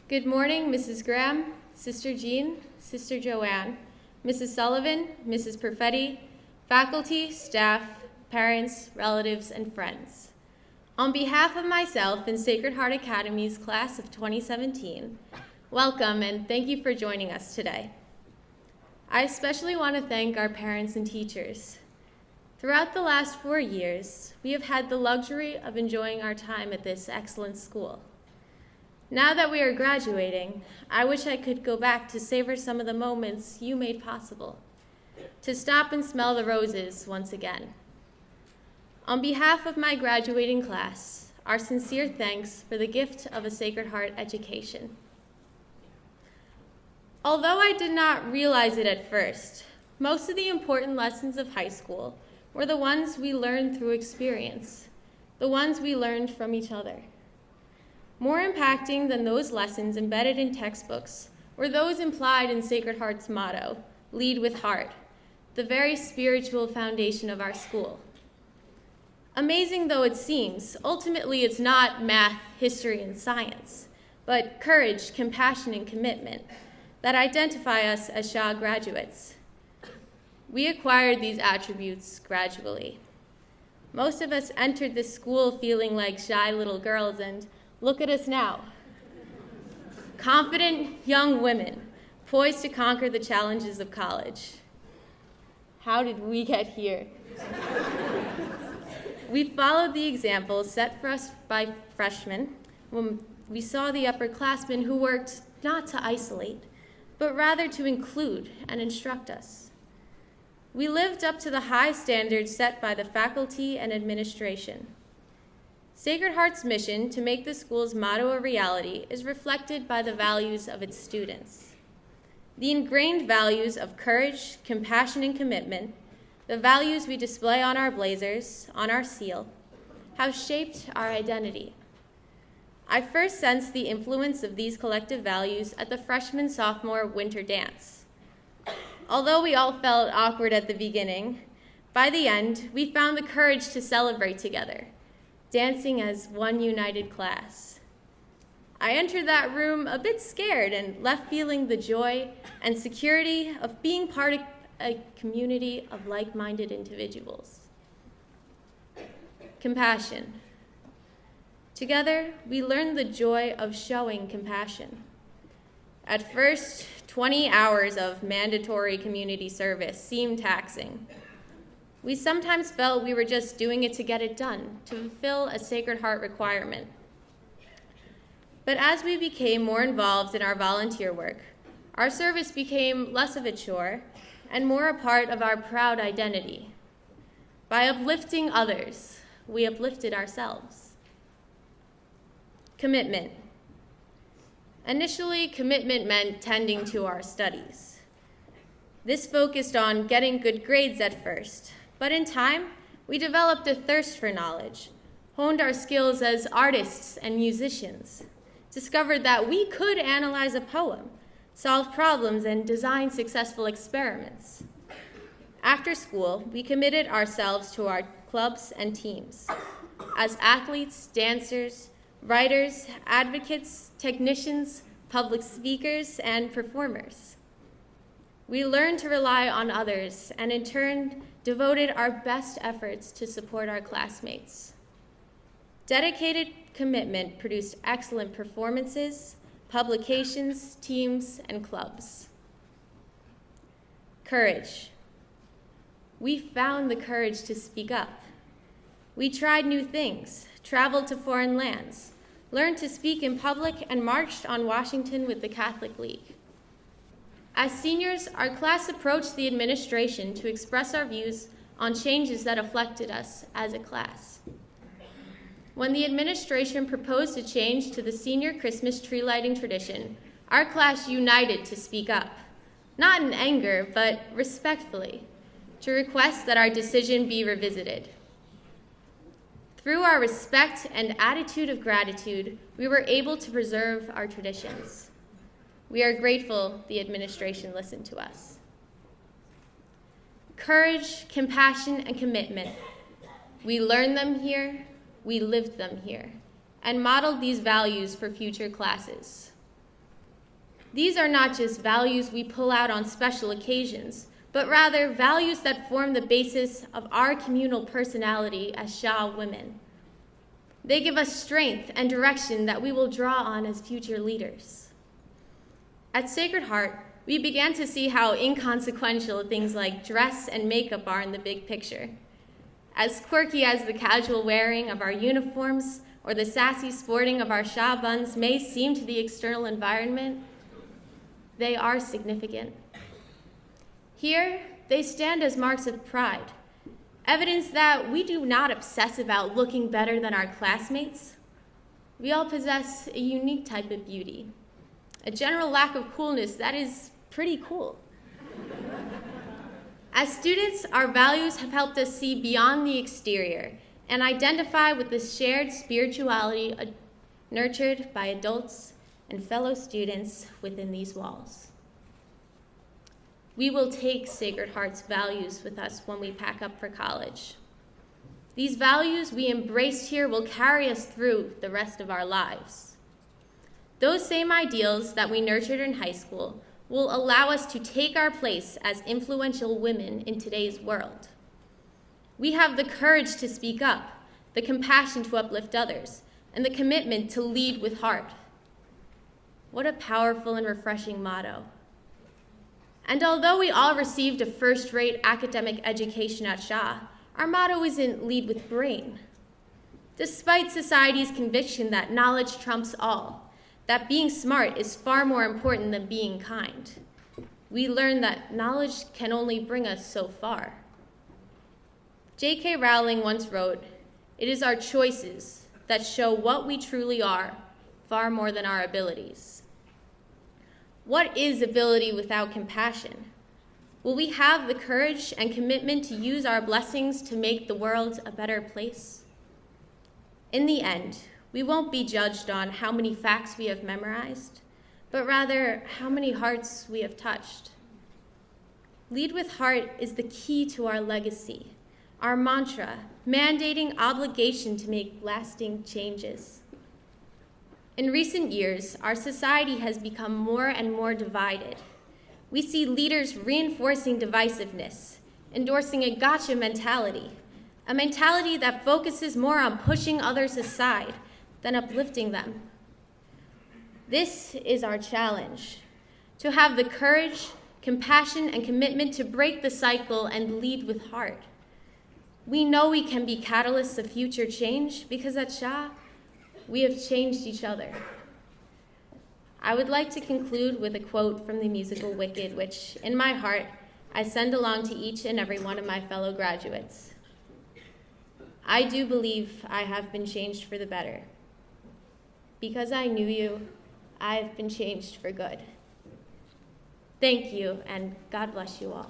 Good morning, Mrs. Graham, Sister Jean, Sister Joanne, Mrs. Sullivan, Mrs. Perfetti, faculty, staff, parents, relatives, and friends. On behalf of myself and Sacred Heart Academy's class of 2017, welcome and thank you for joining us today. I especially want to thank our parents and teachers. Throughout the last 4 years, we have had the luxury of enjoying our time at this excellent school. Now that we are graduating, I wish I could go back to savor some of the moments you made possible, to stop and smell the roses once again. On behalf of my graduating class, our sincere thanks for the gift of a Sacred Heart education. Although I did not realize it at first, most of the important lessons of high school were the ones we learned through experience, the ones we learned from each other. More impacting than those lessons embedded in textbooks were those implied in Sacred Heart's motto, Lead with Heart, the very spiritual foundation of our school. Amazing though it seems, ultimately it's not math, history, and science, but courage, compassion, and commitment that identify us as Shaw graduates. We acquired these attributes gradually. Most of us entered this school feeling like shy little girls, and look at us now. Confident young women, poised to conquer the challenges of college. How did we get here? We followed the example set for us by freshmen when we saw the upperclassmen who worked not to isolate, but rather to include and instruct us. We lived up to the high standards set by the faculty and administration. Sacred Heart's mission to make the school's motto a reality is reflected by the values of its students. The ingrained values of courage, compassion, and commitment, the values we display on our blazers, on our seal, have shaped our identity. I first sensed the influence of these collective values at the freshman-sophomore winter dance. Although we all felt awkward at the beginning, by the end, we found the courage to celebrate together, dancing as one united class. I entered that room a bit scared and left feeling the joy and security of being part of a community of like-minded individuals. Compassion. Together, we learned the joy of showing compassion. At first, 20 hours of mandatory community service seemed taxing. We sometimes felt we were just doing it to get it done, to fulfill a Sacred Heart requirement. But as we became more involved in our volunteer work, our service became less of a chore and more a part of our proud identity. By uplifting others, we uplifted ourselves. Commitment. Initially, commitment meant tending to our studies. This focused on getting good grades at first, but in time, we developed a thirst for knowledge, honed our skills as artists and musicians, discovered that we could analyze a poem, solve problems, and design successful experiments. After school, we committed ourselves to our clubs and teams. As athletes, dancers, writers, advocates, technicians, public speakers, and performers. We learned to rely on others and in turn devoted our best efforts to support our classmates. Dedicated commitment produced excellent performances, publications, teams, and clubs. Courage. We found the courage to speak up. We tried new things, traveled to foreign lands, learned to speak in public, and marched on Washington with the Catholic League. As seniors, our class approached the administration to express our views on changes that affected us as a class. When the administration proposed a change to the senior Christmas tree lighting tradition, our class united to speak up, not in anger, but respectfully, to request that our decision be revisited. Through our respect and attitude of gratitude, we were able to preserve our traditions. We are grateful the administration listened to us. Courage, compassion, and commitment. We learned them here, we lived them here, and modeled these values for future classes. These are not just values we pull out on special occasions, but rather values that form the basis of our communal personality as Shah women. They give us strength and direction that we will draw on as future leaders. At Sacred Heart, we began to see how inconsequential things like dress and makeup are in the big picture. As quirky as the casual wearing of our uniforms or the sassy sporting of our Shah buns may seem to the external environment, they are significant. Here, they stand as marks of pride, evidence that we do not obsess about looking better than our classmates. We all possess a unique type of beauty, a general lack of coolness that is pretty cool. As students, our values have helped us see beyond the exterior and identify with the shared spirituality nurtured by adults and fellow students within these walls. We will take Sacred Heart's values with us when we pack up for college. These values we embraced here will carry us through the rest of our lives. Those same ideals that we nurtured in high school will allow us to take our place as influential women in today's world. We have the courage to speak up, the compassion to uplift others, and the commitment to lead with heart. What a powerful and refreshing motto. And although we all received a first-rate academic education at Shah, our motto isn't lead with brain. Despite society's conviction that knowledge trumps all, that being smart is far more important than being kind, we learn that knowledge can only bring us so far. J.K. Rowling once wrote, "It is our choices that show what we truly are, far more than our abilities." What is ability without compassion? Will we have the courage and commitment to use our blessings to make the world a better place? In the end, we won't be judged on how many facts we have memorized, but rather how many hearts we have touched. Lead with heart is the key to our legacy, our mantra, mandating obligation to make lasting changes. In recent years, our society has become more and more divided. We see leaders reinforcing divisiveness, endorsing a gotcha mentality, a mentality that focuses more on pushing others aside than uplifting them. This is our challenge, to have the courage, compassion, and commitment to break the cycle and lead with heart. We know we can be catalysts of future change because at Shah, we have changed each other. I would like to conclude with a quote from the musical Wicked, which, in my heart, I send along to each and every one of my fellow graduates. I do believe I have been changed for the better. Because I knew you, I have been changed for good. Thank you, and God bless you all.